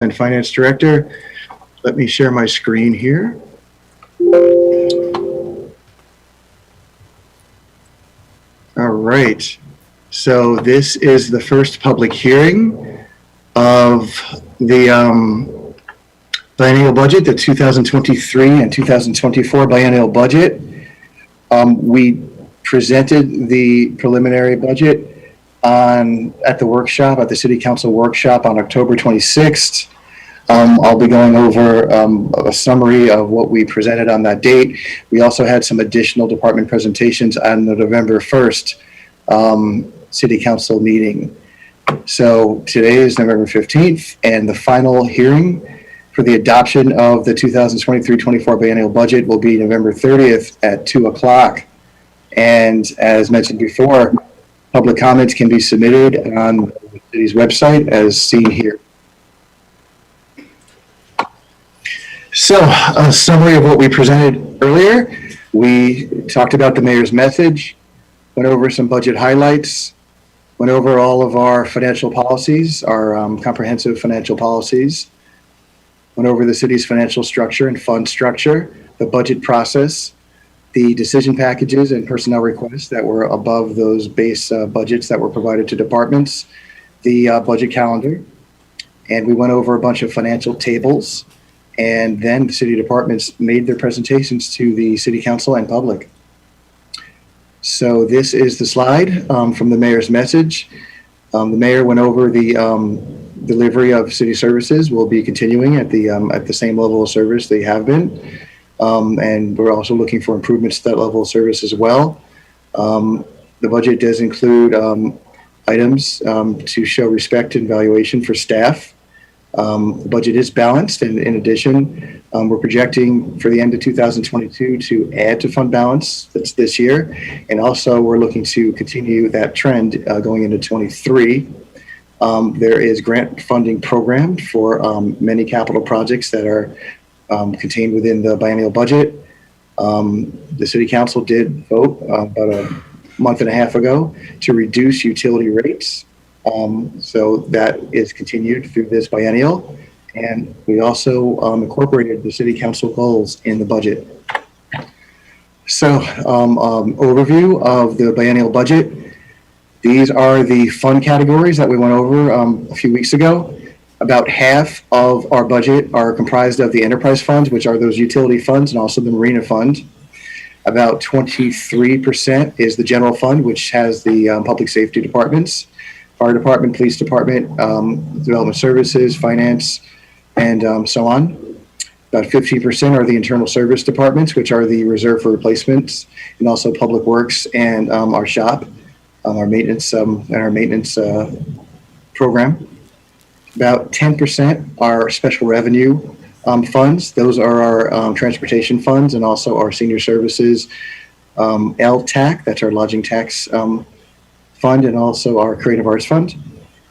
and Finance Director. Let me share my screen here. All right. So this is the first public hearing of the biennial budget, the 2023 and 2024 biennial budget. We presented the preliminary budget at the workshop, at the City Council workshop on October 26th. I'll be going over a summary of what we presented on that date. We also had some additional department presentations on the November 1st City Council meeting. So today is November 15th, and the final hearing for the adoption of the 2023-24 biennial budget will be November 30th at 2 o'clock. And as mentioned before, public comments can be submitted on the city's website as seen here. So, a summary of what we presented earlier. We talked about the mayor's message, went over some budget highlights, went over all of our financial policies, our comprehensive financial policies, went over the city's financial structure and fund structure, the budget process, the decision packages and personnel requests that were above those base budgets that were provided to departments, the budget calendar, and we went over a bunch of financial tables. And then the city departments made their presentations to the city council and public. So this is the slide from the mayor's message. The mayor went over the delivery of city services. Will be continuing at the same level of service they have been. And we're also looking for improvements to that level of service as well. The budget does include items to show respect and valuation for staff. The budget is balanced, and in addition, we're projecting for the end of 2022 to add to fund balance that's this year, and also we're looking to continue that trend going into 23. There is grant funding programmed for many capital projects that are contained within the biennial budget. The city council did vote about a month and a half ago to reduce utility rates. So that is continued through this biennial, and we also incorporated the city council goals in the budget. So overview of the biennial budget. These are the fund categories that we went over a few weeks ago. About half of our budget are comprised of the enterprise funds, which are those utility funds, and also the marina fund. About 23% is the general fund, which has the public safety departments, fire department, police department, development services, finance, and so on. About 15% are the internal service departments, which are the reserve for replacements, and also public works and our shop, our maintenance program. About 10% are special revenue funds. Those are our transportation funds and also our senior services LTAC, that's our lodging tax fund, and also our creative arts fund.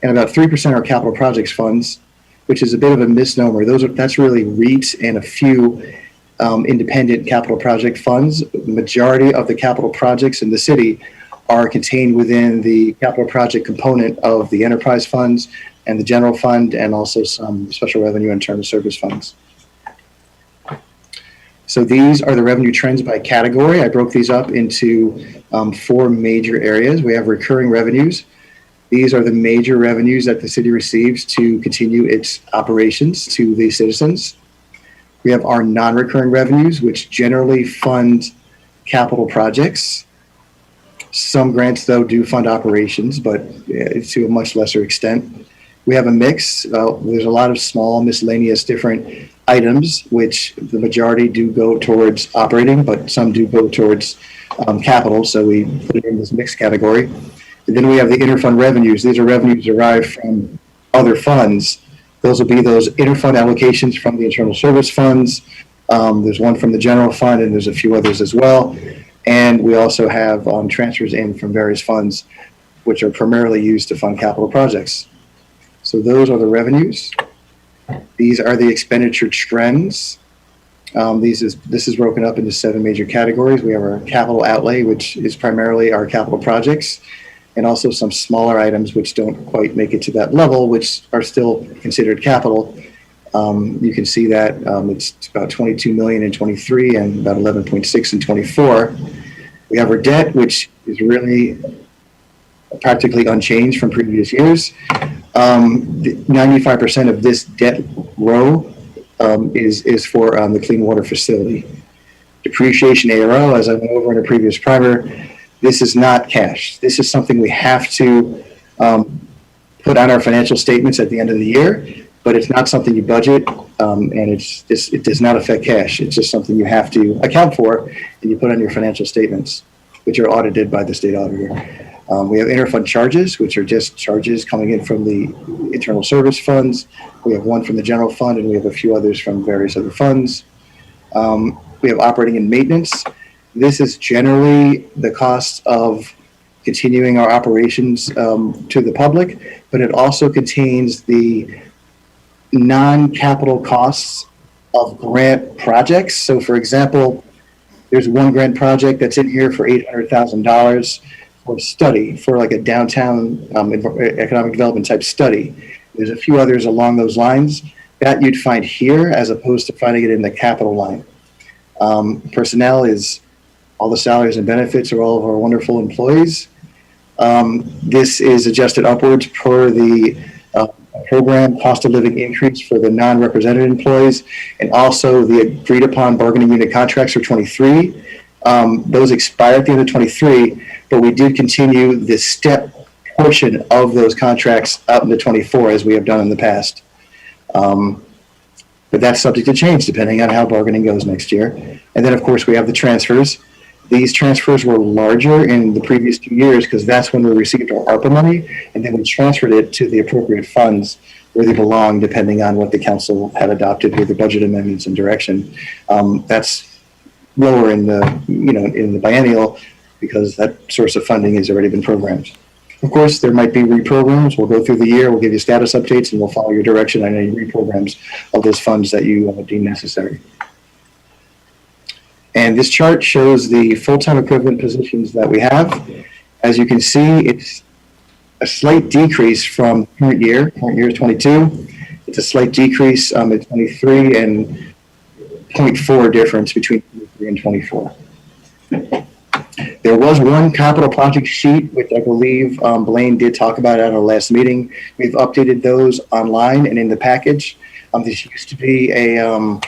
And about 3% are capital projects funds, which is a bit of a misnomer. That's really REITs and a few independent capital project funds. The majority of the capital projects in the city are contained within the capital project component of the enterprise funds and the general fund, and also some special revenue and internal service funds. So these are the revenue trends by category. I broke these up into 4 major areas. We have recurring revenues. These are the major revenues that the city receives to continue its operations to the citizens. We have our non-recurring revenues, which generally fund capital projects. Some grants, though, do fund operations, but to a much lesser extent. We have a mix. There's a lot of small, miscellaneous different items, which the majority do go towards operating, but some do go towards capital, so we put it in this mixed category. And then we have the interfund revenues. These are revenues derived from other funds. Those will be those interfund allocations from the internal service funds. There's one from the general fund, and there's a few others as well. And we also have transfers in from various funds, which are primarily used to fund capital projects. So those are the revenues. These are the expenditure trends. This is broken up into 7 major categories. We have our capital outlay, which is primarily our capital projects, and also some smaller items which don't quite make it to that level, which are still considered capital. You can see that it's about 22 million in 23 and about 11.6 in 24. We have our debt, which is really practically unchanged from previous years. 95% of this debt row is for the clean water facility. Depreciation ARO, as I went over in a previous primer, this is not cash. This is something we have to put on our financial statements at the end of the year, but it's not something you budget, and it does not affect cash. It's just something you have to account for, and you put on your financial statements, which are audited by the state auditor. We have interfund charges, which are just charges coming in from the internal service funds. We have one from the general fund, and we have a few others from various other funds. We have operating and maintenance. This is generally the cost of continuing our operations to the public, but it also contains the non-capital costs of grant projects. So for example, there's one grant project that's in here for $800,000 for study, for like a downtown economic development type study. There's a few others along those lines that you'd find here as opposed to finding it in the capital line. Personnel is all the salaries and benefits of all of our wonderful employees. This is adjusted upwards per the program cost of living increase for the non-represented employees, and also the agreed upon bargaining unit contracts for 23. Those expire at the end of 23, but we did continue the step portion of those contracts up into 24 as we have done in the past. But that's subject to change depending on how bargaining goes next year. And then of course we have the transfers. These transfers were larger in the previous 2 years because that's when we received our ARPA money, and then we transferred it to the appropriate funds where they belong, depending on what the council had adopted with the budget amendments and direction. That's lower in the biennial because that source of funding has already been programmed. Of course, there might be reprograms. We'll go through the year, we'll give you status updates, and we'll follow your direction on any reprograms of those funds that you deem necessary. And this chart shows the full-time equivalent positions that we have. As you can see, it's a slight decrease from current year is 22. It's a slight decrease in 23 and 0.4 difference between 23 and 24. There was one capital project sheet, which I believe Blaine did talk about at our last meeting. We've updated those online and in the package. This used to be a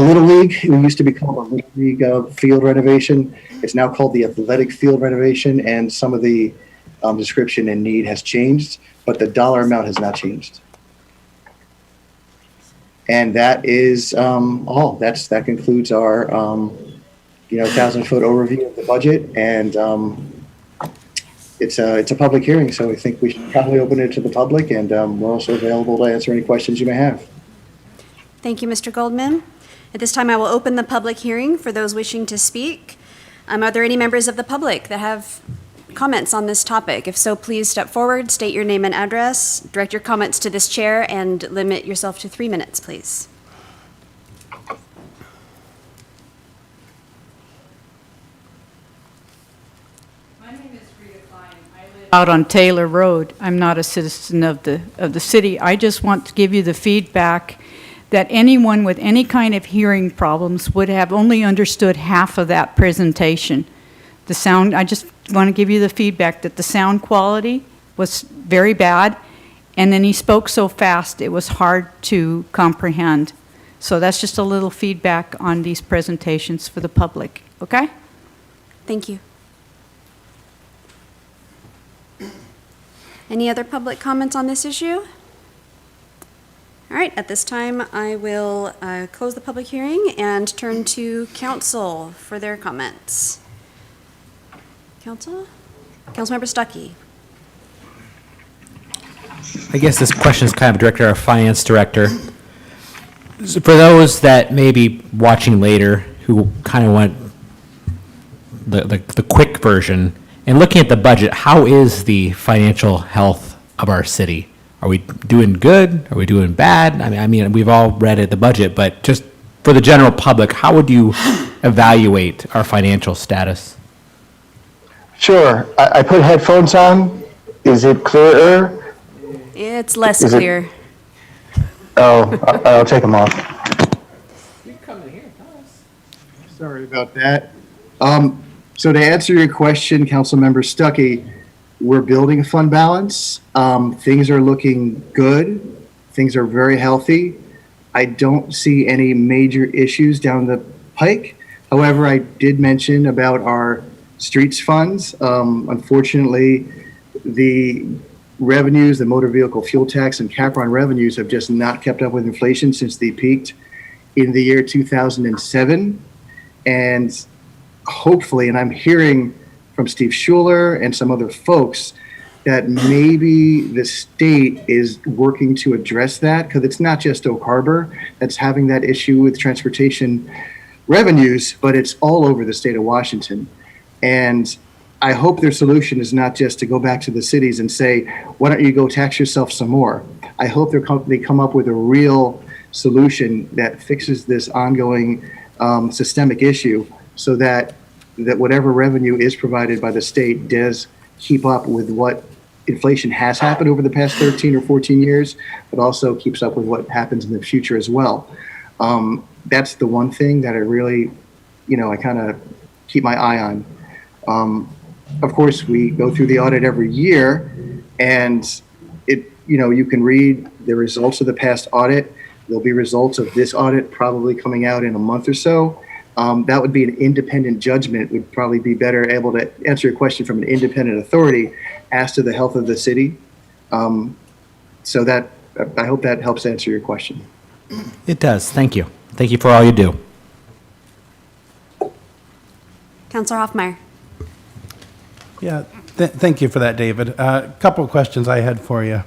Little League. It used to be called a Little League field renovation. It's now called the athletic field renovation, and some of the description and need has changed, but the dollar amount has not changed. And that is all. That concludes our 1,000-foot overview of the budget, and it's a public hearing, so I think we should probably open it to the public, and we're also available to answer any questions you may have. Thank you, Mr. Goldman. At this time, I will open the public hearing for those wishing to speak. Are there any members of the public that have comments on this topic? If so, please step forward, state your name and address, direct your comments to this chair, and limit yourself to 3 minutes, please. My name is Rita Klein. I live out on Taylor Road. I'm not a citizen of the city. I just want to give you the feedback that anyone with any kind of hearing problems would have only understood half of that presentation. The sound, I just want to give you the feedback that the sound quality was very bad, and then he spoke so fast it was hard to comprehend. So that's just a little feedback on these presentations for the public, okay? Thank you. Any other public comments on this issue? All right, at this time, I will close the public hearing and turn to council for their comments. Councilmember Stuckey. I guess this question is kind of directed to our finance director. So for those that may be watching later who kind of want the quick version, and looking at the budget, how is the financial health of our city? Are we doing good? Are we doing bad? I mean, we've all read the budget, but just for the general public, how would you evaluate our financial status? Sure. I put headphones on. Is it clearer? It's less clear. Oh, I'll take them off. Sorry about that. So to answer your question, Councilmember Stuckey, we're building a fund balance. Things are looking good. Things are very healthy. I don't see any major issues down the pike. However, I did mention about our streets funds. Unfortunately, the revenues, the motor vehicle fuel tax and Capron revenues have just not kept up with inflation since they peaked in the year 2007. And hopefully, and I'm hearing from Steve Schuler and some other folks that maybe the state is working to address that, because it's not just Oak Harbor that's having that issue with transportation revenues, but it's all over the state of Washington. And I hope their solution is not just to go back to the cities and say, why don't you go tax yourself some more? I hope they come up with a real solution that fixes this ongoing systemic issue, so that whatever revenue is provided by the state does keep up with what inflation has happened over the past 13 or 14 years, but also keeps up with what happens in the future as well. That's the one thing that I really, I kind of keep my eye on. Of course, we go through the audit every year, and you can read the results of the past audit. There'll be results of this audit probably coming out in a month or so. That would be an independent judgment, would probably be better able to answer your question from an independent authority as to the health of the city. So that, I hope that helps answer your question. It does. Thank you. Thank you for all you do. Councilor Hoffmeyer. Yeah, thank you for that, David. A couple of questions I had for you.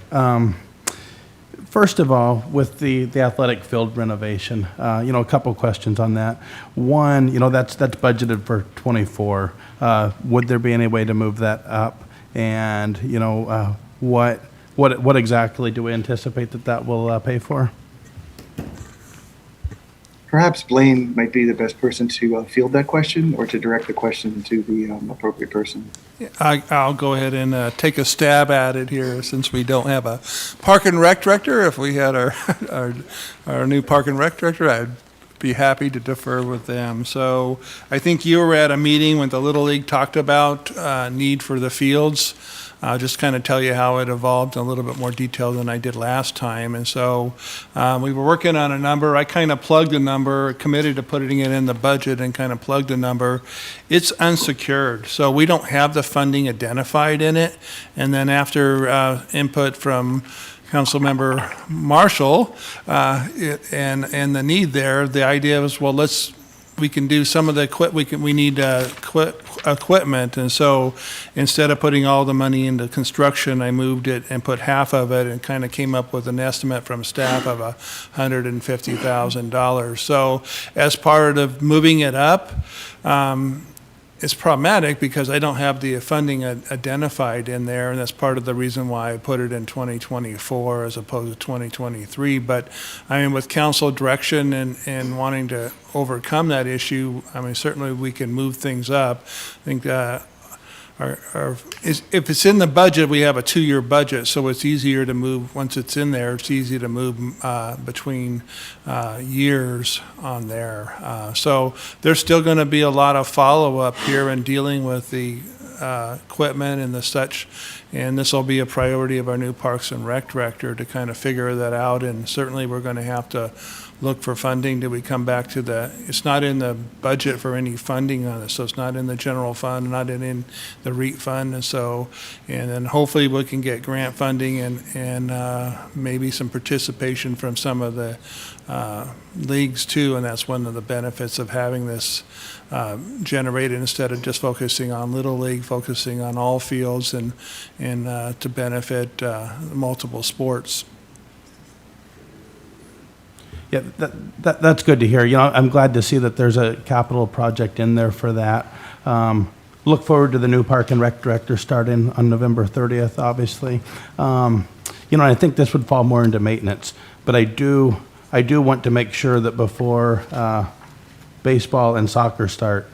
First of all, with the athletic field renovation, a couple of questions on that. One, that's budgeted for 24. Would there be any way to move that up? And what exactly do we anticipate that will pay for? Perhaps Blaine might be the best person to field that question, or to direct the question to the appropriate person. I'll go ahead and take a stab at it here, since we don't have a Park and Rec director. If we had our new Park and Rec director, I'd be happy to defer with them. So I think you were at a meeting when the Little League talked about need for the fields. I'll just kind of tell you how it evolved in a little bit more detail than I did last time. And so we were working on a number. I kind of plugged a number, committed to putting it in the budget, and kind of plugged a number. It's unsecured, so we don't have the funding identified in it. And then after input from Councilmember Marshall and the need there, the idea was, well, we can do some of the we need equipment, and so instead of putting all the money into construction, I moved it and put half of it, and kind of came up with an estimate from staff of $150,000. So as part of moving it up, it's problematic because I don't have the funding identified in there, and that's part of the reason why I put it in 2024 as opposed to 2023. But I mean, with council direction and wanting to overcome that issue, I mean, certainly we can move things up. I think if it's in the budget, we have a 2-year budget, so it's easier to move. Once it's in there, it's easy to move between years on there. So there's still going to be a lot of follow-up here in dealing with the equipment and the such, and this will be a priority of our new Parks and Rec director to kind of figure that out. And certainly we're going to have to look for funding. Do we come back to it's not in the budget for any funding on it, so it's not in the general fund, not in the REIT fund, and then hopefully we can get grant funding and maybe some participation from some of the leagues too, and that's one of the benefits of having this generated instead of just focusing on Little League, focusing on all fields and to benefit multiple sports. Yeah, that's good to hear. I'm glad to see that there's a capital project in there for that. Look forward to the new Park and Rec director starting on November 30th, obviously. I think this would fall more into maintenance, but I do want to make sure that before baseball and soccer start,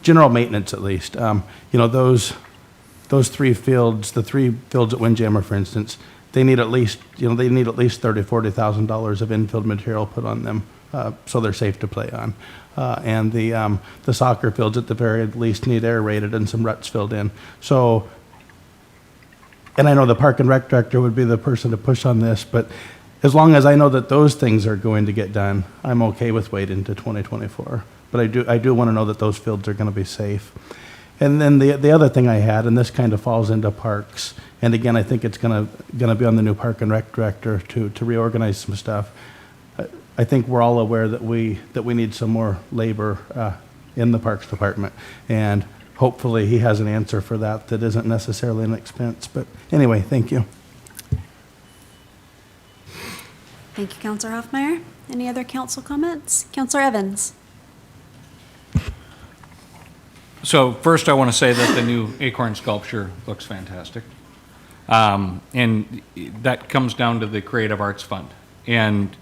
general maintenance at least. Those 3 fields, the 3 fields at Windjammer, for instance, they need at least, they need at least $30,000-$40,000 of infield material put on them, so they're safe to play on. And the soccer fields at the very least need aerated and some ruts filled in. So, and I know the Park and Rec director would be the person to push on this, but as long as I know that those things are going to get done, I'm okay with waiting to 2024. But I do want to know that those fields are going to be safe. And then the other thing I had, and this kind of falls into parks, and again, I think it's going to be on the new Park and Rec director to reorganize some stuff. I think we're all aware that we need some more labor in the Parks Department, and hopefully he has an answer for that isn't necessarily an expense. But anyway, thank you. Thank you, Councilor Hoffmeyer. Any other council comments? Councilor Evans? So first, I want to say that the new acorn sculpture looks fantastic. And that comes down to the Creative Arts Fund. And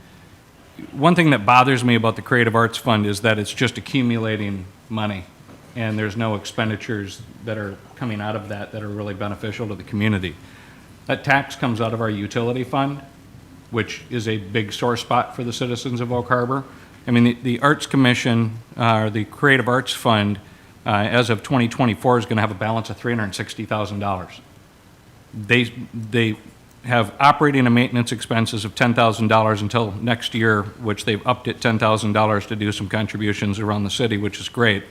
one thing that bothers me about the Creative Arts Fund is that it's just accumulating money, and there's no expenditures that are coming out of that are really beneficial to the community. That tax comes out of our utility fund, which is a big sore spot for the citizens of Oak Harbor. I mean, the Arts Commission, or the Creative Arts Fund, as of 2024, is going to have a balance of $360,000. They have operating and maintenance expenses of $10,000 until next year, which they've upped it $10,000 to do some contributions around the city, which is great.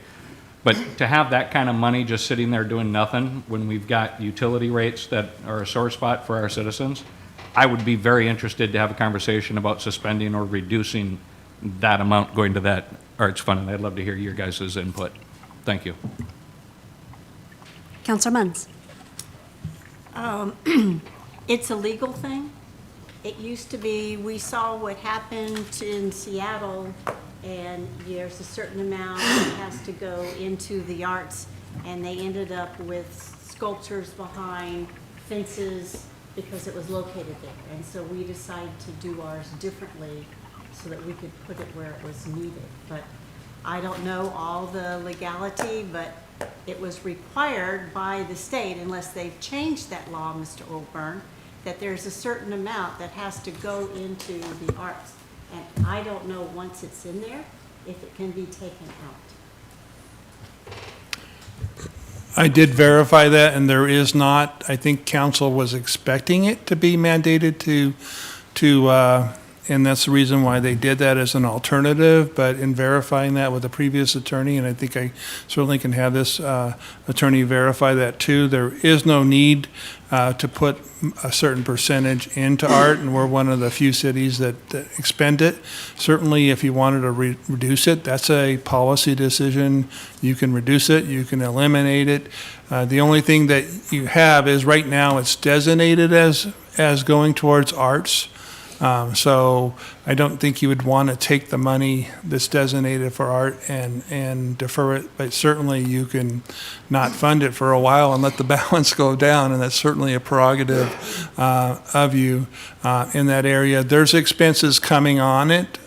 But to have that kind of money just sitting there doing nothing when we've got utility rates that are a sore spot for our citizens, I would be very interested to have a conversation about suspending or reducing that amount going to that arts fund, and I'd love to hear your guys' input. Thank you. Councilor Munns? It's a legal thing. It used to be, we saw what happened in Seattle, and there's a certain amount that has to go into the arts, and they ended up with sculptures behind fences because it was located there. And so we decided to do ours differently so that we could put it where it was needed. But I don't know all the legality, but it was required by the state, unless they've changed that law, Mr. Olburn, that there's a certain amount that has to go into the arts. And I don't know, once it's in there, if it can be taken out. I did verify that, and there is not. I think council was expecting it to be mandated and that's the reason why they did that as an alternative. But in verifying that with a previous attorney, and I think I certainly can have this attorney verify that too, there is no need to put a certain percentage into art, and we're one of the few cities that expend it. Certainly, if you wanted to reduce it, that's a policy decision. You can reduce it, you can eliminate it. The only thing that you have is right now it's designated as going towards arts. So I don't think you would want to take the money that's designated for art and defer it, but certainly you can not fund it for a while and let the balance go down, and that's certainly a prerogative of you in that area. There's expenses coming on it,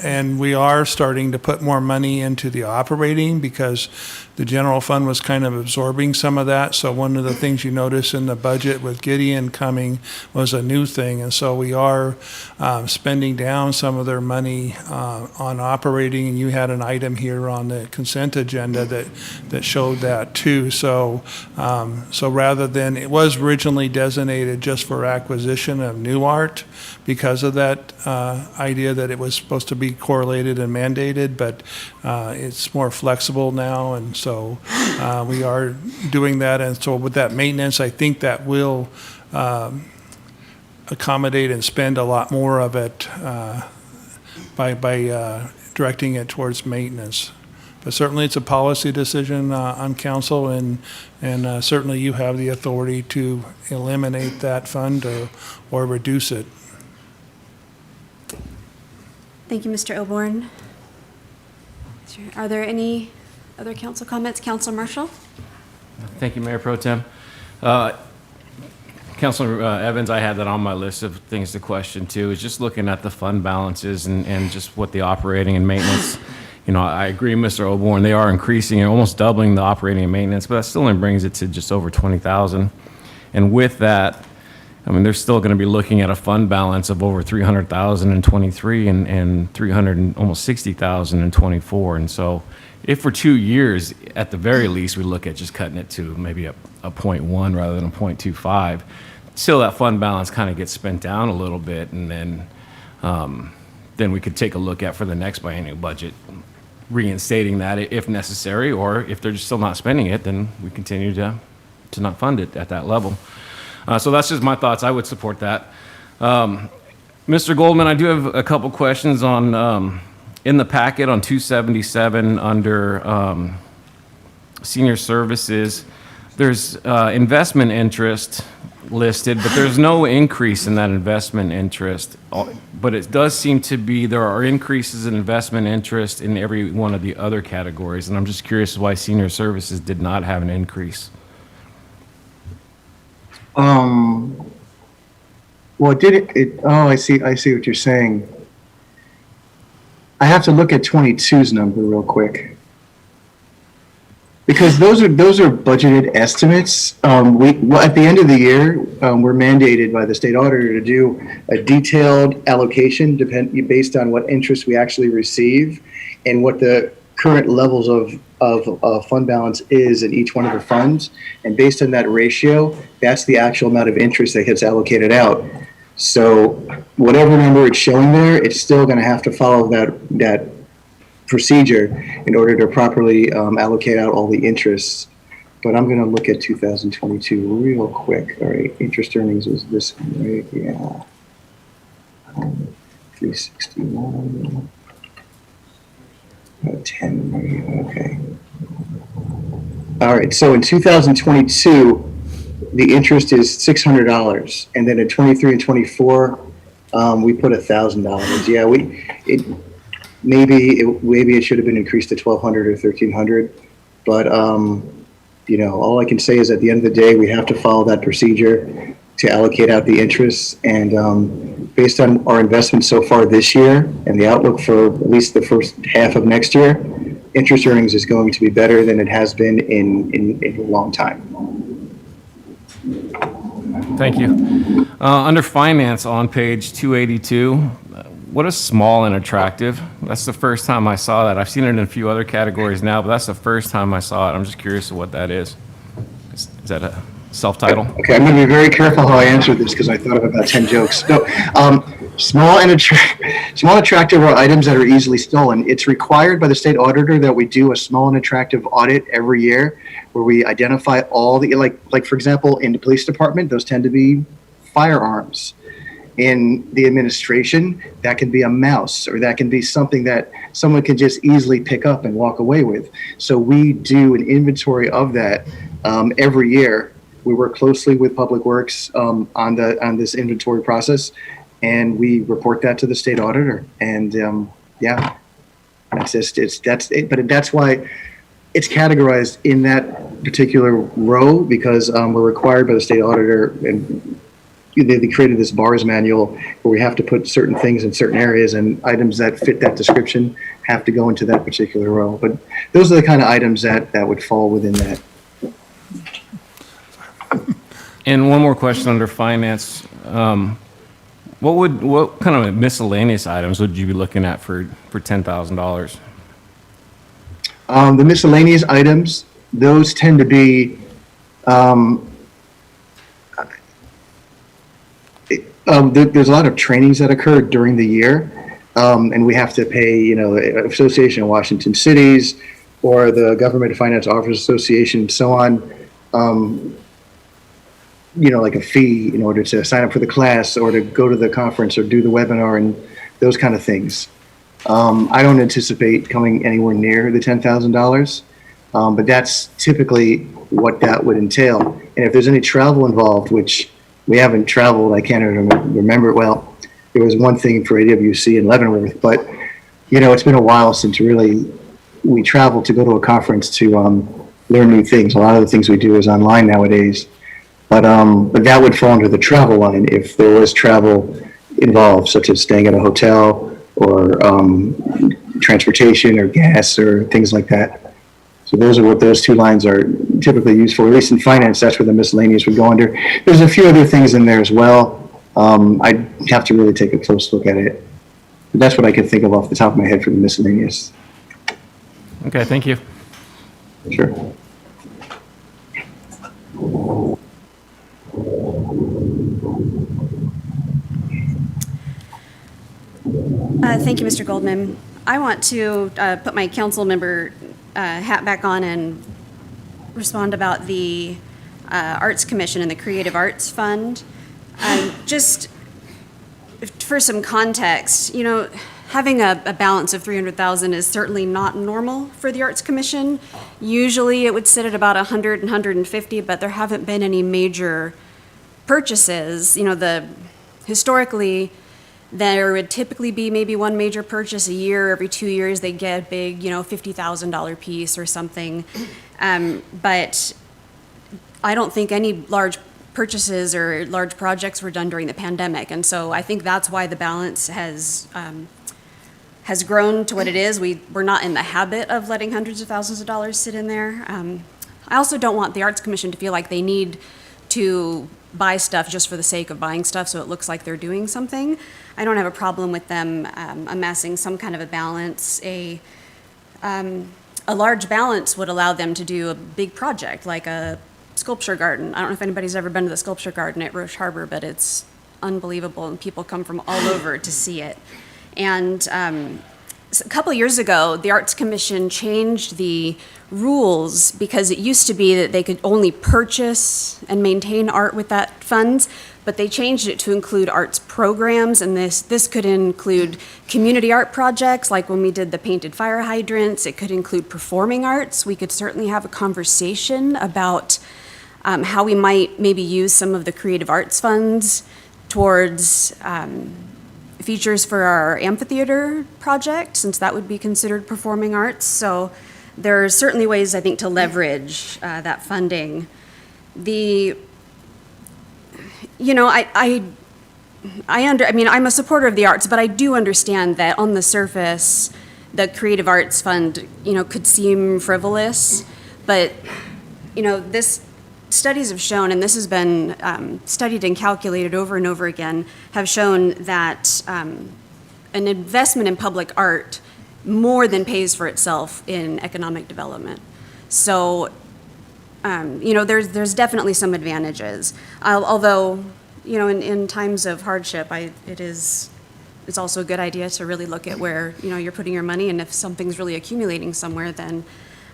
and we are starting to put more money into the operating because the general fund was kind of absorbing some of that. So one of the things you notice in the budget with Gideon coming was a new thing. And so we are spending down some of their money on operating. And you had an item here on the consent agenda that showed that too. So rather than, it was originally designated just for acquisition of new art because of that idea that it was supposed to be correlated and mandated, but it's more flexible now. And so we are doing that. And so with that maintenance, I think that will accommodate and spend a lot more of it by directing it towards maintenance. But certainly it's a policy decision on council, and certainly you have the authority to eliminate that fund or reduce it. Thank you, Mr. Ilborn. Are there any other council comments? Councilor Marshall? Thank you, Mayor Pro Tem. Councilor Evans, I had that on my list of things to question too, is just looking at the fund balances and just what the operating and maintenance, I agree, Mr. Olborn, they are increasing and almost doubling the operating and maintenance, but that still only brings it to just over 20,000. And with that, I mean, they're still going to be looking at a fund balance of over 300,000 in 23 and 300 and almost 60,000 in 24. And so if for 2 years, at the very least, we look at just cutting it to maybe a 0.1 rather than a 0.25, still that fund balance kind of gets spent down a little bit, and then we could take a look at for the next biennial budget, reinstating that if necessary, or if they're just still not spending it, then we continue to not fund it at that level. So that's just my thoughts. I would support that. Mr. Goldman, I do have a couple questions on, in the packet on 277 under senior services. There's investment interest listed, but there's no increase in that investment interest. But it does seem to be there are increases in investment interest in every one of the other categories. And I'm just curious why senior services did not have an increase. Well, I see what you're saying. I have to look at 22's number real quick. Because those are budgeted estimates. At the end of the year, we're mandated by the state auditor to do a detailed allocation based on what interest we actually receive and what the current levels of fund balance is in each one of the funds. And based on that ratio, that's the actual amount of interest that gets allocated out. So whatever number it's showing there, it's still going to have to follow that procedure in order to properly allocate out all the interests. But I'm going to look at 2022 real quick. All right, interest earnings is this one, right? Yeah. 361. 10, right? Okay. All right, so in 2022, the interest is $600. And then in 23 and 24, we put $1,000. Yeah, maybe it should have been increased to 1,200 or 1,300, but all I can say is at the end of the day, we have to follow that procedure to allocate out the interests. And based on our investments so far this year and the outlook for at least the first half of next year, interest earnings is going to be better than it has been in a long time. Thank you. Under finance on page 282, what is small and attractive? That's the first time I saw that. I've seen it in a few other categories now, but that's the first time I saw it. I'm just curious what that is. Is that a self-title? Okay, I'm going to be very careful how I answer this because I thought of about 10 jokes. No, small and attractive are items that are easily stolen. It's required by the state auditor that we do a small and attractive audit every year where we identify all the, like for example, in the police department, those tend to be firearms. In the administration, that can be a mouse, or that can be something that someone can just easily pick up and walk away with. So we do an inventory of that every year. We work closely with Public Works on this inventory process, and we report that to the state auditor. And that's why it's categorized in that particular row, because we're required by the state auditor, and they created this BARS manual where we have to put certain things in certain areas, and items that fit that description have to go into that particular row. But those are the kind of items that would fall within that. And one more question under finance. What kind of miscellaneous items would you be looking at for $10,000? The miscellaneous items, those tend to be there's a lot of trainings that occur during the year, and we have to pay, the Association of Washington Cities or the Government Finance Officers Association and so on, like a fee in order to sign up for the class or to go to the conference or do the webinar and those kind of things. I don't anticipate coming anywhere near the $10,000, but that's typically what that would entail. And if there's any travel involved, which we haven't traveled, I can't even remember. Well, there was one thing for AWC in Leavenworth, but it's been a while since we traveled to go to a conference to learn new things. A lot of the things we do is online nowadays, but that would fall under the travel line if there was travel involved, such as staying at a hotel or transportation or gas or things like that. So those are what those two lines are typically used for, at least in finance, that's where the miscellaneous would go under. There's a few other things in there as well. I'd have to really take a close look at it. But that's what I can think of off the top of my head for the miscellaneous. Okay, thank you. Sure. Thank you, Mr. Goldman. I want to put my council member hat back on and respond about the Arts Commission and the Creative Arts Fund. Just for some context, you know, having a balance of 300,000 is certainly not normal for the Arts Commission. Usually it would sit at about 100 and 150, but there haven't been any major purchases. You know, historically, there would typically be maybe one major purchase a year. Every 2 years, they get a big, you know, $50,000 piece or something. But I don't think any large purchases or large projects were done during the pandemic. And so I think that's why the balance has grown to what it is. We're not in the habit of letting hundreds of thousands of dollars sit in there. I also don't want the Arts Commission to feel like they need to buy stuff just for the sake of buying stuff so it looks like they're doing something. I don't have a problem with them amassing some kind of a balance. A large balance would allow them to do a big project like a sculpture garden. I don't know if anybody's ever been to the sculpture garden at Roche Harbor, but it's unbelievable and people come from all over to see it. And a couple years ago, the Arts Commission changed the rules because it used to be that they could only purchase and maintain art with that funds, but they changed it to include arts programs, and this could include community art projects, like when we did the painted fire hydrants. It could include performing arts. We could certainly have a conversation about how we might maybe use some of the creative arts funds towards features for our amphitheater project, since that would be considered performing arts. So there are certainly ways, I think, to leverage that funding. You know, I'm a supporter of the arts, but I do understand that on the surface, the Creative Arts Fund, you know, could seem frivolous. But, you know, studies have shown, and this has been studied and calculated over and over again, have shown that an investment in public art more than pays for itself in economic development. So, you know, there's definitely some advantages. Although, you know, in times of hardship, it's also a good idea to really look at where, you know, you're putting your money, and if something's really accumulating somewhere, then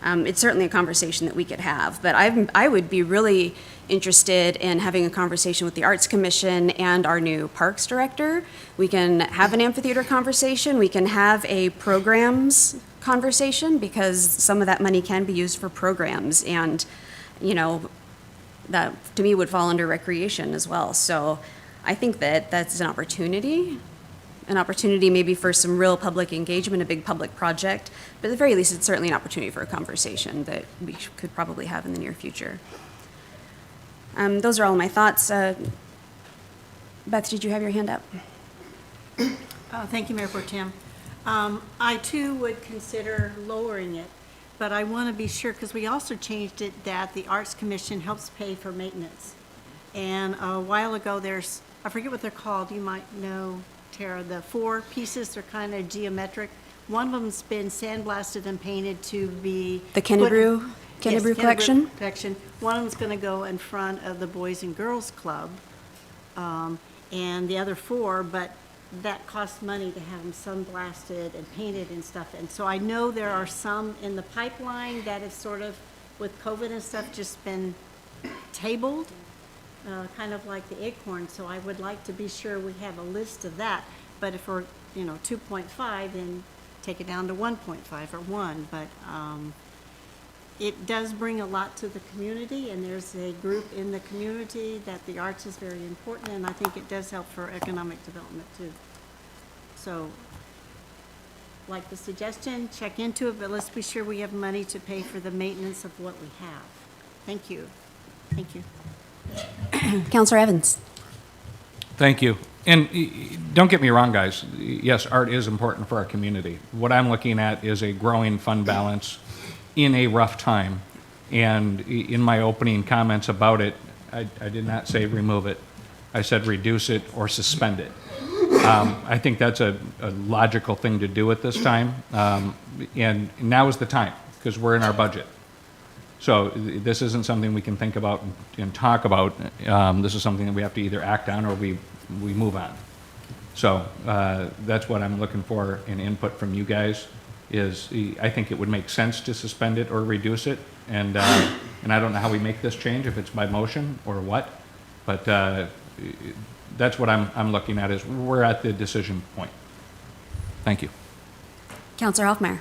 it's certainly a conversation that we could have. But I would be really interested in having a conversation with the Arts Commission and our new Parks Director. We can have an amphitheater conversation. We can have a programs conversation, because some of that money can be used for programs. And, you know, that to me would fall under recreation as well. So I think that that's an opportunity maybe for some real public engagement, a big public project. But at the very least, it's certainly an opportunity for a conversation that we could probably have in the near future. Those are all my thoughts. Beth, did you have your hand up? Thank you, Mayor Pro Tem. I too would consider lowering it, but I want to be sure, because we also changed it that the Arts Commission helps pay for maintenance. And a while ago, I forget what they're called, you might know, Tara, the 4 pieces, they're kind of geometric. One of them's been sandblasted and painted to be... The Kennebrew collection? One of them's going to go in front of the Boys and Girls Club, and the other 4, but that costs money to have them sandblasted and painted and stuff. And so I know there are some in the pipeline that have sort of, with COVID and stuff, just been tabled, kind of like the Acorn. So I would like to be sure we have a list of that. But if we're, you know, 2.5, then take it down to 1.5 or 1. But it does bring a lot to the community, and there's a group in the community that the arts is very important, and I think it does help for economic development too. So, like the suggestion, check into it, but let's be sure we have money to pay for the maintenance of what we have. Thank you. Thank you. Counselor Evans. Thank you. And don't get me wrong, guys. Yes, art is important for our community. What I'm looking at is a growing fund balance in a rough time And in my opening comments about it, I did not say remove it. I said reduce it or suspend it. I think that's a logical thing to do at this time. And now is the time, because we're in our budget. So this isn't something we can think about and talk about. This is something that we have to either act on or we move on. So that's what I'm looking for in input from you guys, is I think it would make sense to suspend it or reduce it. And I don't know how we make this change, if it's by motion or what, but that's what I'm looking at, is we're at the decision point. Thank you. Counselor Hoffmeyer.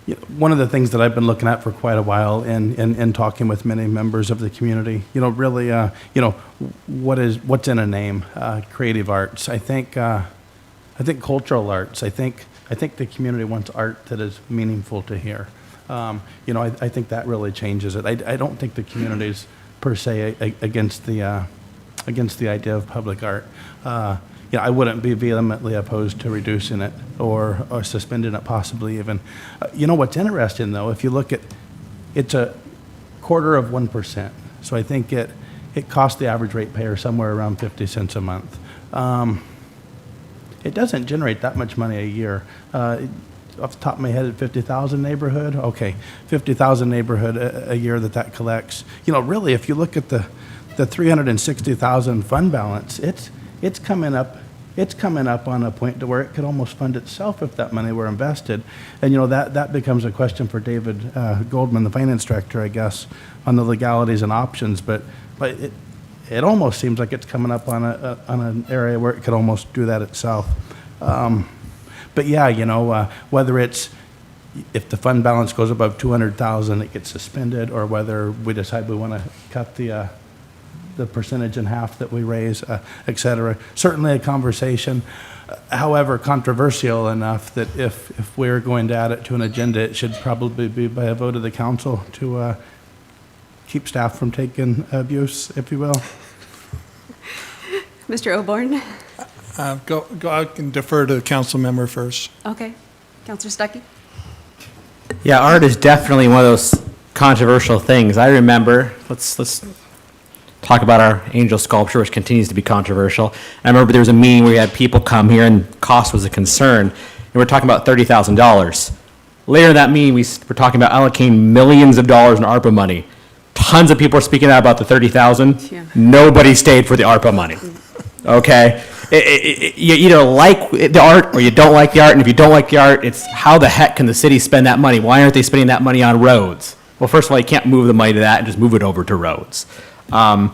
Yeah, one of the things that I've been looking at for quite a while and talking with many members of the community, really, what's in a name? Creative arts. I think cultural arts. I think the community wants art that is meaningful to hear. I think that really changes it. I don't think the community's per se against the idea of public art. I wouldn't be vehemently opposed to reducing it or suspending it, possibly even. What's interesting, though, if you look at, it's a 0.25%. So I think it costs the average ratepayer somewhere around 50 cents a month. It doesn't generate that much money a year. Off the top of my head, at 50,000 neighborhood, okay, 50,000 neighborhood a year that collects. Really, if you look at the 360,000 fund balance, it's coming up on a point to where it could almost fund itself if that money were invested. And that becomes a question for David Goldman, the finance director, I guess, on the legalities and options. But it almost seems like it's coming up on an area where it could almost do that itself. But yeah, whether it's, if the fund balance goes above 200,000, it gets suspended, or whether we decide we want to cut the percentage in half that we raise, et cetera. Certainly a conversation, however, controversial enough that if we're going to add it to an agenda, it should probably be by a vote of the council to keep staff from taking abuse, if you will. Mr. Oborn. I can defer to the council member first. Okay. Counselor Stuckey. Yeah, art is definitely one of those controversial things. I remember, let's talk about our angel sculpture, which continues to be controversial. I remember there was a meeting where we had people come here and cost was a concern, and we're talking about $30,000. Later in that meeting, we were talking about allocating millions of dollars in ARPA money. Tons of people are speaking out about the $30,000. Yeah. Nobody stayed for the ARPA money. Okay? You either like the art or you don't like the art, and if you don't like the art, it's how the heck can the city spend that money? Why aren't they spending that money on roads? Well, first of all, you can't move the money to that and just move it over to roads. But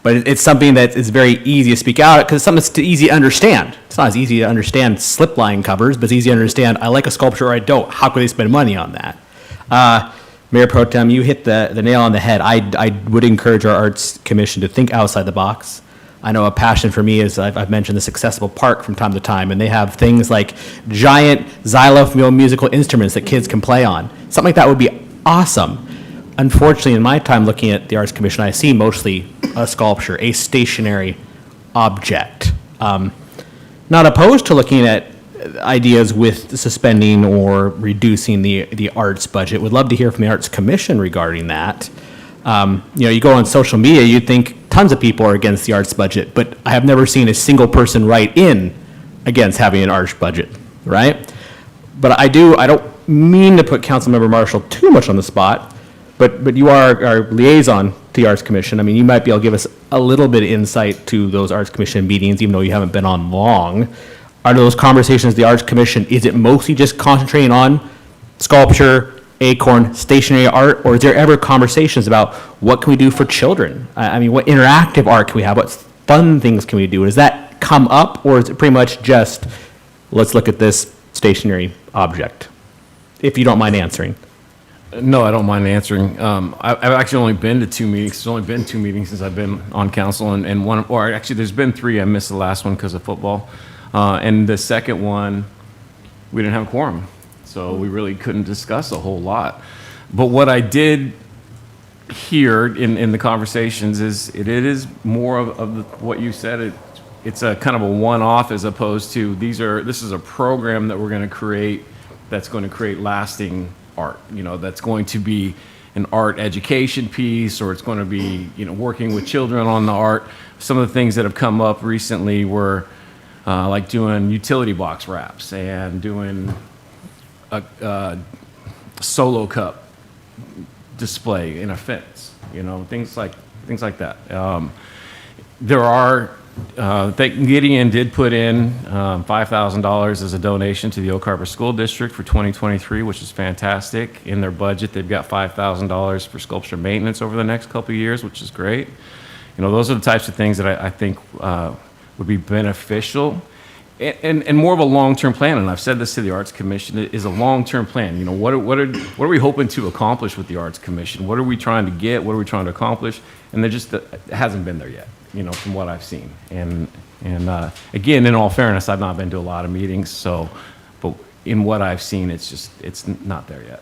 it's something that is very easy to speak out, because it's something that's easy to understand. It's not as easy to understand slip line covers, but it's easy to understand, I like a sculpture or I don't. How can they spend money on that? Mayor Pro Tem, you hit the nail on the head. I would encourage our Arts Commission to think outside the box. I know a passion for me is, I've mentioned this Accessible Park from time to time, and they have things like giant xylophone musical instruments that kids can play on. Something like that would be awesome. Unfortunately, in my time looking at the Arts Commission, I see mostly a sculpture, a stationary object. Not opposed to looking at ideas with suspending or reducing the arts budget. Would love to hear from the Arts Commission regarding that. You go on social media, you'd think tons of people are against the arts budget, but I have never seen a single person write in against having an arts budget, right? But I don't mean to put Councilmember Marshall too much on the spot, but you are our liaison to the Arts Commission. I mean, you might be able to give us a little bit of insight to those Arts Commission meetings, even though you haven't been on long. Are those conversations, the Arts Commission, is it mostly just concentrating on sculpture, Acorn, stationary art, or is there ever conversations about what can we do for children? I mean, what interactive art can we have? What fun things can we do? Does that come up, or is it pretty much just, let's look at this stationary object? If you don't mind answering. No, I don't mind answering. I've actually only been to 2 meetings. There's only been 2 meetings since I've been on council, and one, or actually there's been 3. I missed the last one because of football. And the second one, we didn't have a quorum, so we really couldn't discuss a whole lot. But what I did hear in the conversations is it is more of what you said. It's a kind of a one-off, as opposed to this is a program that we're going to create that's going to create lasting art, that's going to be an art education piece, or it's going to be, working with children on the art. Some of the things that have come up recently were like doing utility box wraps and doing a solo cup display in a fence, things like that. There are, Gideon did put in $5,000 as a donation to the Oak Harbor School District for 2023, which is fantastic. In their budget, they've got $5,000 for sculpture maintenance over the next couple of years, which is great. Those are the types of things that I think would be beneficial. And more of a long-term plan, and I've said this to the Arts Commission, is a long-term plan. What are we hoping to accomplish with the Arts Commission? What are we trying to get? What are we trying to accomplish? And it hasn't been there yet, from what I've seen. And again, in all fairness, I've not been to a lot of meetings, but in what I've seen, it's not there yet.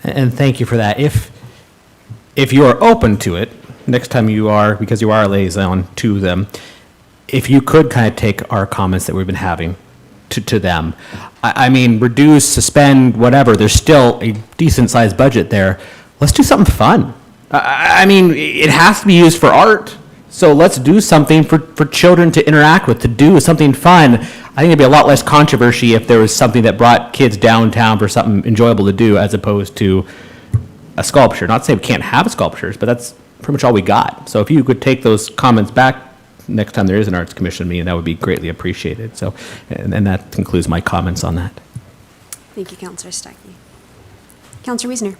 And thank you for that. If you are open to it, next time you are, because you are a liaison to them, if you could kind of take our comments that we've been having to them. I mean, reduce, suspend, whatever, there's still a decent-sized budget there. Let's do something fun. I mean, it has to be used for art, so let's do something for children to interact with, to do something fun. I think it'd be a lot less controversy if there was something that brought kids downtown for something enjoyable to do, as opposed to a sculpture. Not to say we can't have sculptures, but that's pretty much all we got. So if you could take those comments back next time there is an Arts Commission meeting, that would be greatly appreciated. So, and that concludes my comments on that. Thank you, Councillor Stuckey. Councillor Wiesner.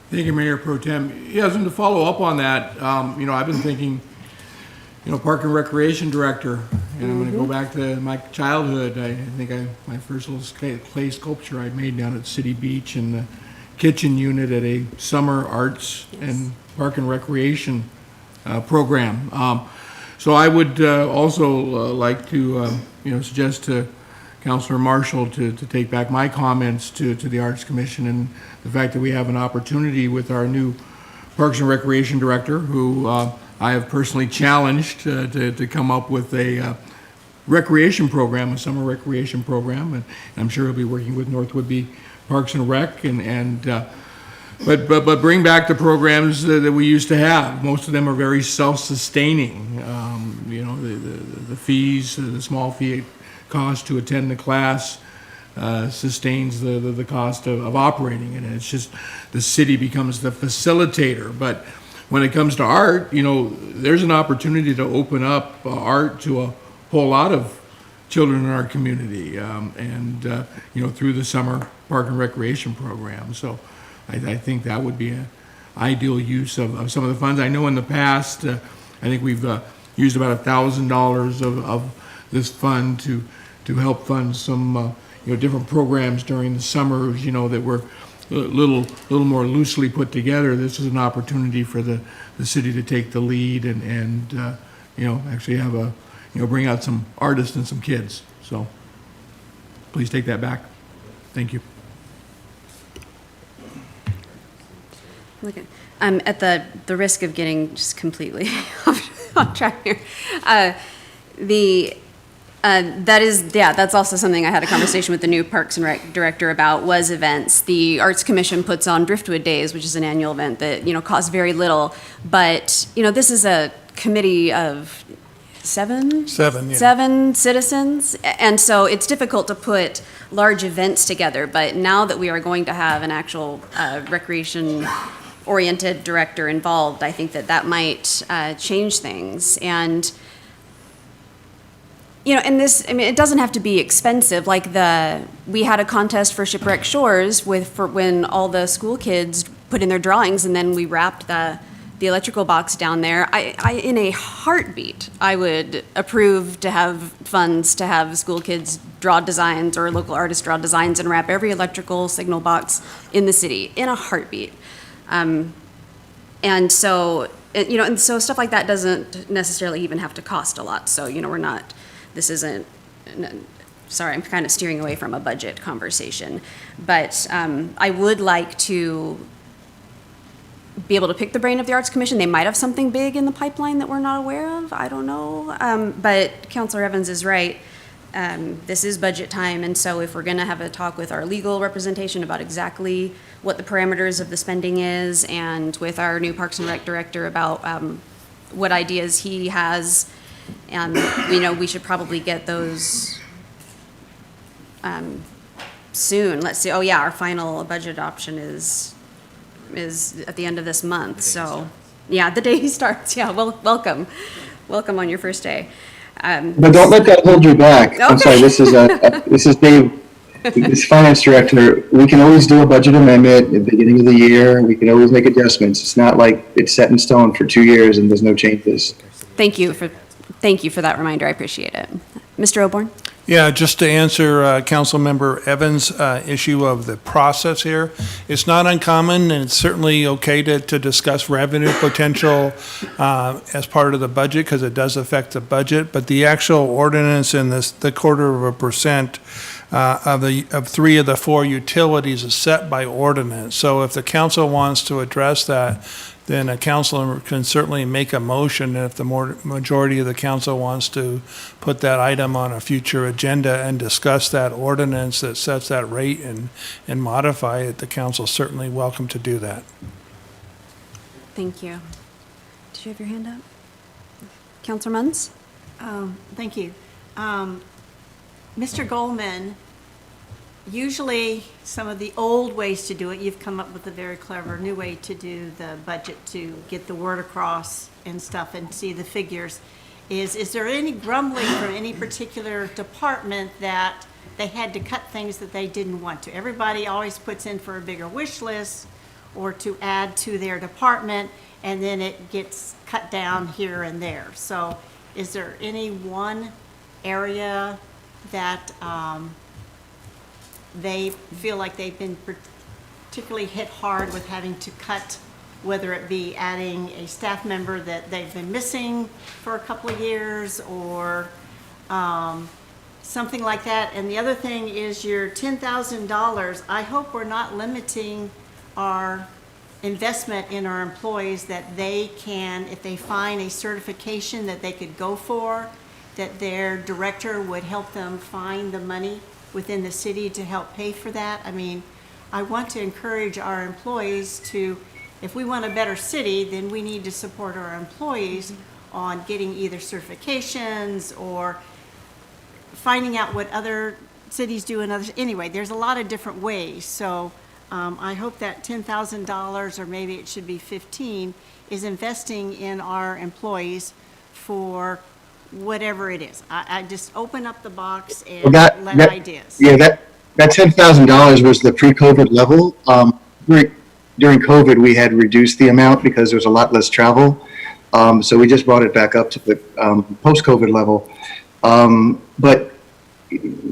Thank you, Mayor Pro Tem. Yes, and to follow up on that, I've been thinking, Park and Recreation Director, and I'm going to go back to my childhood. I think my first little clay sculpture I made down at City Beach in the kitchen unit at a summer arts and park and recreation program. So I would also like to, suggest to Councillor Marshall to take back my comments to the Arts Commission, and the fact that we have an opportunity with our new Parks and Recreation Director, who I have personally challenged to come up with a recreation program, a summer recreation program, and I'm sure he'll be working with North Whitby Parks and Rec, but bring back the programs that we used to have. Most of them are very self-sustaining. The fees, the small fee cost to attend the class sustains the cost of operating it. And it's just the city becomes the facilitator. But when it comes to art, there's an opportunity to open up art to a whole lot of children in our community, through the summer park and recreation program. So I think that would be an ideal use of some of the funds. I know in the past, I think we've used about $1,000 of this fund to help fund some different programs during the summers, that were a little more loosely put together. This is an opportunity for the city to take the lead and actually have bring out some artists and some kids. So please take that back. Thank you. Okay. At the risk of getting just completely off track here, that's also something I had a conversation with the new Parks and Rec director about, was events. The Arts Commission puts on Driftwood Days, which is an annual event that, costs very little, but, this is a committee of seven citizens, and so it's difficult to put large events together. But now that we are going to have an actual recreation-oriented director involved, I think that might change things. And and this, it doesn't have to be expensive. Like we had a contest for Shipwreck Shores for when all the school kids put in their drawings, and then we wrapped the electrical box down there. I in a heartbeat, I would approve to have funds to have school kids draw designs or local artists draw designs and wrap every electrical signal box in the city in a heartbeat. And so stuff like that doesn't necessarily even have to cost a lot. So, sorry, I'm kind of steering away from a budget conversation, but I would like to be able to pick the brain of the Arts Commission. They might have something big in the pipeline that we're not aware of. I don't know. But Councillor Evans is right. This is budget time, and so if we're going to have a talk with our legal representation about exactly what the parameters of the spending is, and with our new Parks and Rec director about what ideas he has, we should probably get those soon. Let's see. Oh yeah, our final budget option is at the end of this month. So yeah, the day he starts. Yeah, well, welcome on your first day. But don't let that hold you back. I'm Okay. sorry, this is Dave, this finance director. We can always do a budget amendment at the beginning of the year. We can always make adjustments. It's not like it's set in stone for 2 years and there's no changes. Thank you for that reminder. I appreciate it. Mr. Oborn? Yeah, just to answer Councilmember Evans' issue of the process here, it's not uncommon, and it's certainly okay to discuss revenue potential as part of the budget, because it does affect the budget, but the actual ordinance in the 0.25% of 3 of the 4 utilities is set by ordinance. So if the council wants to address that, then a councilor can certainly make a motion, and if the majority of the council wants to put that item on a future agenda and discuss that ordinance that sets that rate and modify it, the council's certainly welcome to do that. Thank you. Did you have your hand up? Counselor Munns? Thank you. Mr. Goldman, usually some of the old ways to do it, you've come up with a very clever new way to do the budget to get the word across and stuff and see the figures. Is there any grumbling from any particular department that they had to cut things that they didn't want to? Everybody always puts in for a bigger wish list or to add to their department, and then it gets cut down here and there. So is there any one area that they feel like they've been particularly hit hard with having to cut, whether it be adding a staff member that they've been missing for a couple of years, or something like that? And the other thing is your $10,000. I hope we're not limiting our investment in our employees, that they can, if they find a certification that they could go for, that their director would help them find the money within the city to help pay for that. I mean, I want to encourage our employees to, if we want a better city, then we need to support our employees on getting either certifications or finding out what other cities do in others. Anyway, there's a lot of different ways. So I hope that $10,000, or maybe it should be 15, is investing in our employees for whatever it is. I just open up the box and let ideas. Yeah, that $10,000 was the pre-COVID level. During COVID, we had reduced the amount because there was a lot less travel. So we just brought it back up to the post-COVID level. But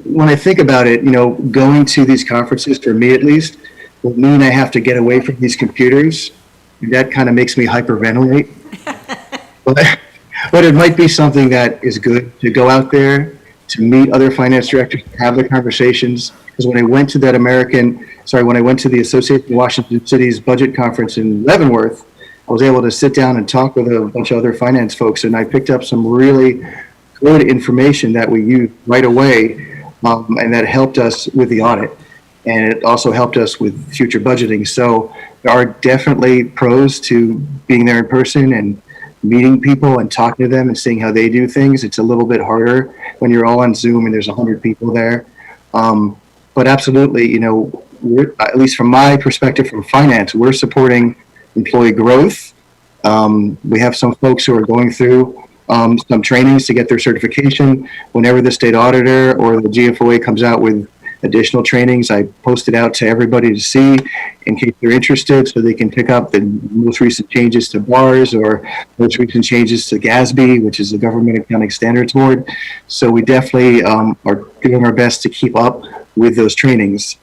when I think about it, going to these conferences, for me at least, will mean I have to get away from these computers. That kind of makes me hyperventilate. But it might be something that is good to go out there, to meet other finance directors, have the conversations. Because when I went to the Association of Washington Cities budget conference in Leavenworth, I was able to sit down and talk with a bunch of other finance folks, and I picked up some really good information that we used right away, and that helped us with the audit. And it also helped us with future budgeting. So there are definitely pros to being there in person and meeting people and talking to them and seeing how they do things. It's a little bit harder when you're all on Zoom and there's 100 people there. But absolutely, we're, at least from my perspective from finance, we're supporting employee growth. We have some folks who are going through some trainings to get their certification. Whenever the state auditor or the GFOA comes out with additional trainings, I post it out to everybody to see in case they're interested, so they can pick up the most recent changes to BARS or most recent changes to GASB, which is the Government Accounting Standards Board. So we definitely are doing our best to keep up with those trainings.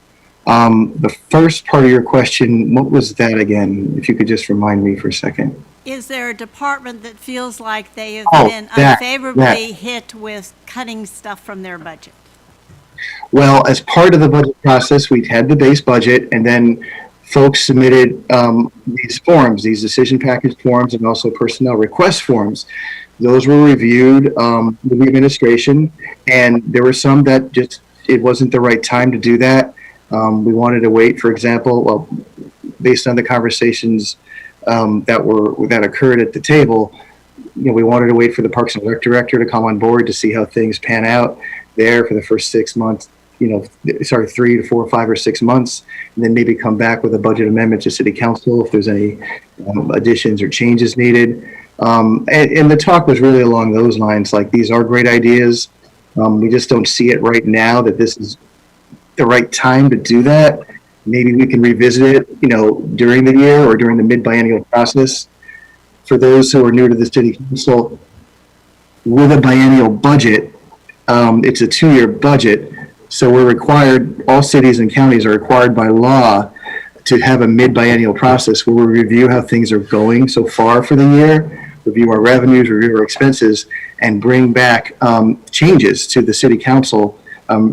The first part of your question, what was that again? If you could just remind me for a second. Is there a department that feels like they have Oh, been that. unfavorably hit with cutting stuff from their budget? Well, as part of the budget process, we had the base budget, and then folks submitted these forms, these decision package forms, and also personnel request forms. Those were reviewed with the administration, and there were some that just, it wasn't the right time to do that. We wanted to wait, for example, well, based on the conversations that occurred at the table, we wanted to wait for the Parks and Rec director to come on board to see how things pan out there for the first 6 months, 3 to 4, 5, or 6 months, and then maybe come back with a budget amendment to City Council if there's any additions or changes needed. And the talk was really along those lines, like, these are great ideas. We just don't see it right now that this is the right time to do that. Maybe we can revisit it, during the year or during the mid-biennial process. For those who are new to the City Council, with a biennial budget, it's a 2-year budget. So we're required, all cities and counties are required by law to have a mid-biennial process where we review how things are going so far for the year, review our revenues, review our expenses, and bring back changes to the City Council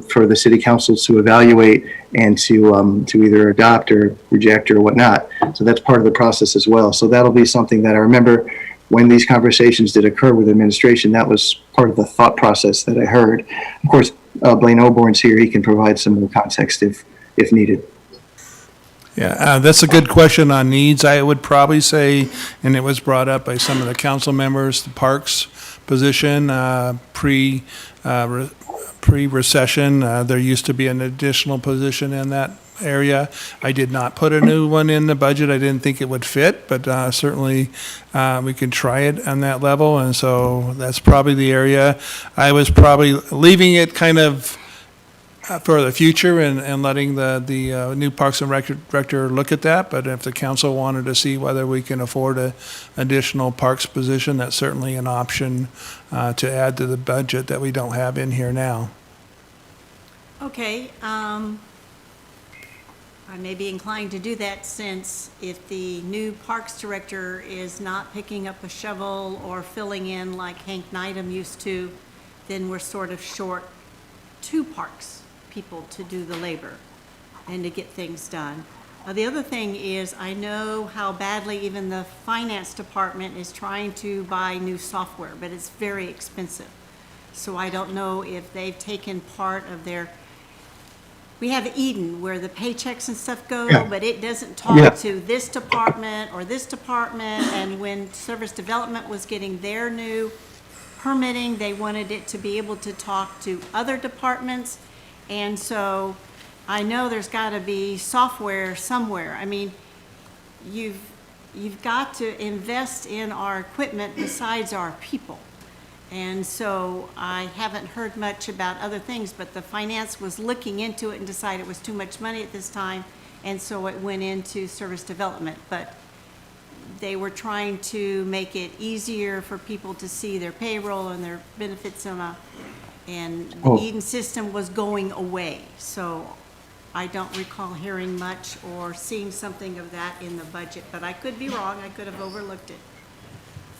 for the City Council to evaluate and to either adopt or reject or whatnot. So that's part of the process as well. So that'll be something that I remember when these conversations did occur with administration. That was part of the thought process that I heard. Of course, Blaine Oborn's here. He can provide some more context if needed. Yeah, that's a good question on needs. I would probably say, and it was brought up by some of the council members, the parks position, pre-recession, there used to be an additional position in that area. I did not put a new one in the budget. I didn't think it would fit, but certainly we can try it on that level. And so that's probably the area. I was probably leaving it kind of for the future and letting the new Parks and Rec director look at that. But if the council wanted to see whether we can afford an additional parks position, that's certainly an option to add to the budget that we don't have in here now. Okay, I may be inclined to do that, since if the new Parks Director is not picking up a shovel or filling in like Hank Needham used to, then we're sort of short 2 parks people to do the labor and to get things done. The other thing is, I know how badly even the finance department is trying to buy new software, but it's very expensive. So I don't know if they've taken part of their, we have Eden where the paychecks and stuff go, Yeah. but it doesn't talk Yeah. to this department or this department. And when Service Development was getting their new permitting, they wanted it to be able to talk to other departments. And so I know there's got to be software somewhere. I mean, you've got to invest in our equipment besides our people. And so I haven't heard much about other things, but the finance was looking into it and decided it was too much money at this time, and so it went into Service Development. But they were trying to make it easier for people to see their payroll and their benefits and the Oh. Eden system was going away. So I don't recall hearing much or seeing something of that in the budget, but I could be wrong. I could have overlooked it.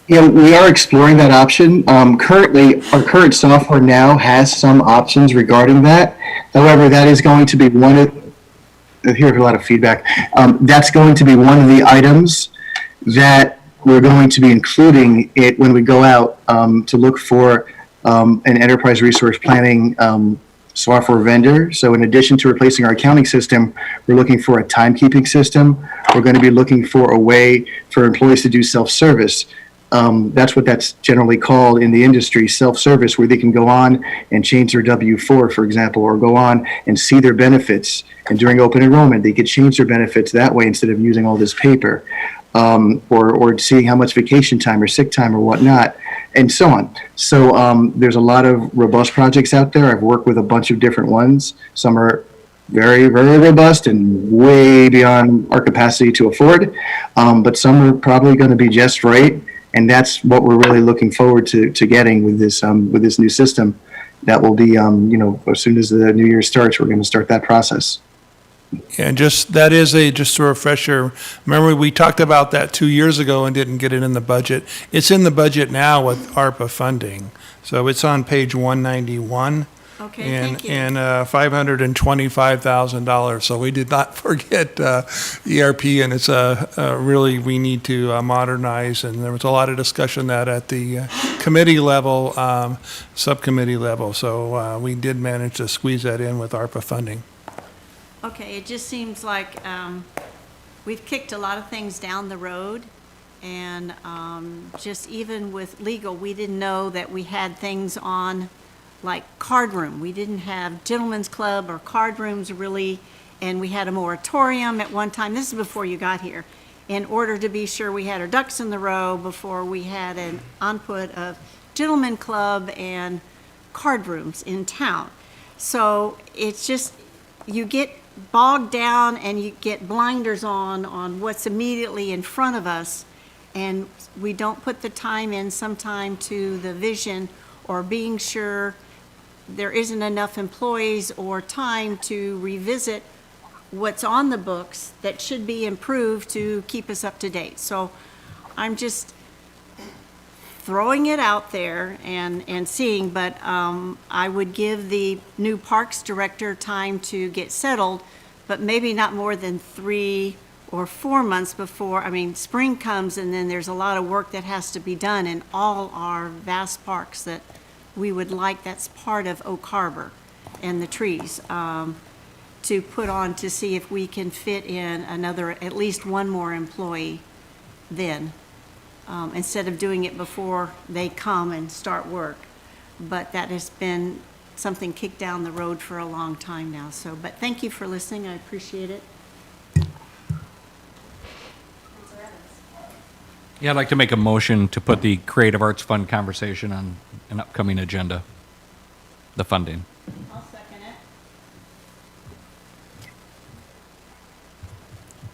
Yeah, we are exploring that option. Currently, our current software now has some options regarding that. However, that is going to be one of, I hear a lot of feedback. That's going to be one of the items that we're going to be including it when we go out to look for an enterprise resource planning software vendor. So in addition to replacing our accounting system, we're looking for a timekeeping system. We're going to be looking for a way for employees to do self-service. That's what that's generally called in the industry, self-service, where they can go on and change their W-4, for example, or go on and see their benefits. And during open enrollment, they could change their benefits that way instead of using all this paper, or seeing how much vacation time or sick time or whatnot, and so on. So there's a lot of robust projects out there. I've worked with a bunch of different ones. Some are very, very robust and way beyond our capacity to afford, but some are probably going to be just right. And that's what we're really looking forward to getting with this new system. That will be, as soon as the new year starts, we're going to start that process. And just a refresher. Remember, we talked about that 2 years ago and didn't get it in the budget. It's in the budget now with ARPA funding. So it's on page 191 Okay, and thank you. and $525,000. So we did not forget ERP, and it's really, we need to modernize. And there was a lot of discussion that at the committee level, subcommittee level. So we did manage to squeeze that in with ARPA funding. Okay, it just seems like we've kicked a lot of things down the road, and just even with legal, we didn't know that we had things on, like card room. We didn't have gentlemen's club or card rooms really, and we had a moratorium at one time. This is before you got here. In order to be sure we had our ducks in the row before we had an input of gentlemen club and card rooms in town. So it's just, you get bogged down and you get blinders on what's immediately in front of us, and we don't put the time in sometime to the vision or being sure there isn't enough employees or time to revisit what's on the books that should be improved to keep us up to date. So I'm just throwing it out there and seeing, but I would give the new parks director time to get settled, but maybe not more than 3 or 4 months before, spring comes, and then there's a lot of work that has to be done in all our vast parks that we would like, that's part of Oak Harbor and the trees, to put on to see if we can fit in another, at least one more employee then, instead of doing it before they come and start work. But that has been something kicked down the road for a long time now. So, but thank you for listening. I appreciate it. Yeah, I'd like to make a motion to put the Creative Arts Fund conversation on an upcoming agenda, the funding. I'll second it.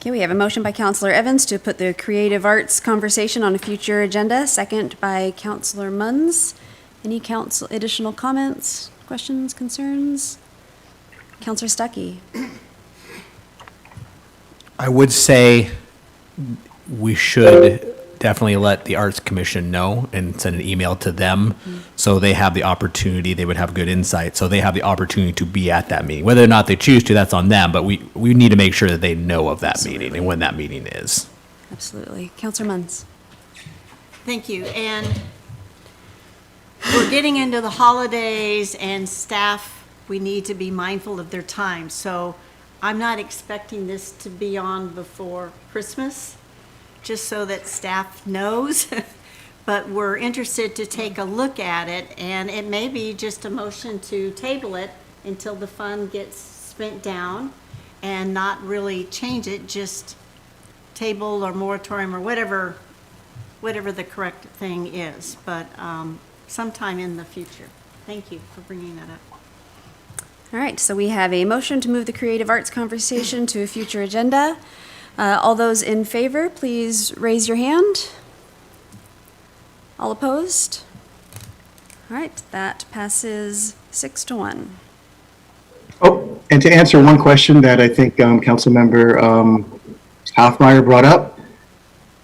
Okay, we have a motion by Counselor Evans to put the creative arts conversation on a future agenda, second by Counselor Munns. Any additional comments, questions, concerns? Counselor Stuckey. I would say we should definitely let the Arts Commission know and send an email to them so they have the opportunity, they would have good insight, so they have the opportunity to be at that meeting. Whether or not they choose to, that's on them, but we need to make sure that they know of that meeting and when that meeting is. Absolutely. Counselor Munns. Thank you. And we're getting into the holidays, and staff, we need to be mindful of their time. So I'm not expecting this to be on before Christmas, just so that staff knows. But we're interested to take a look at it, and it may be just a motion to table it until the fund gets spent down and not really change it, just table or moratorium or whatever the correct thing is, but sometime in the future. Thank you for bringing that up. All right, so we have a motion to move the creative arts conversation to a future agenda. All those in favor, please raise your hand. All opposed? All right, that passes 6-1. Oh, and to answer one question that I think Councilmember Hoffmeyer brought up,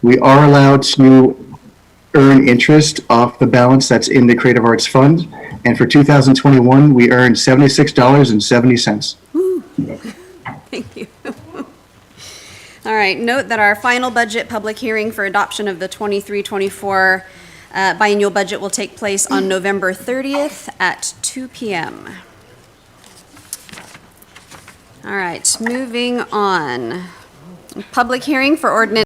we are allowed to earn interest off the balance that's in the Creative Arts Fund, and for 2021, we earned $76.70. Thank you. All right, note that our final budget public hearing for adoption of the 23-24 biennial budget will take place on November 30th at 2 p.m. All right, moving on. Public hearing for ordinance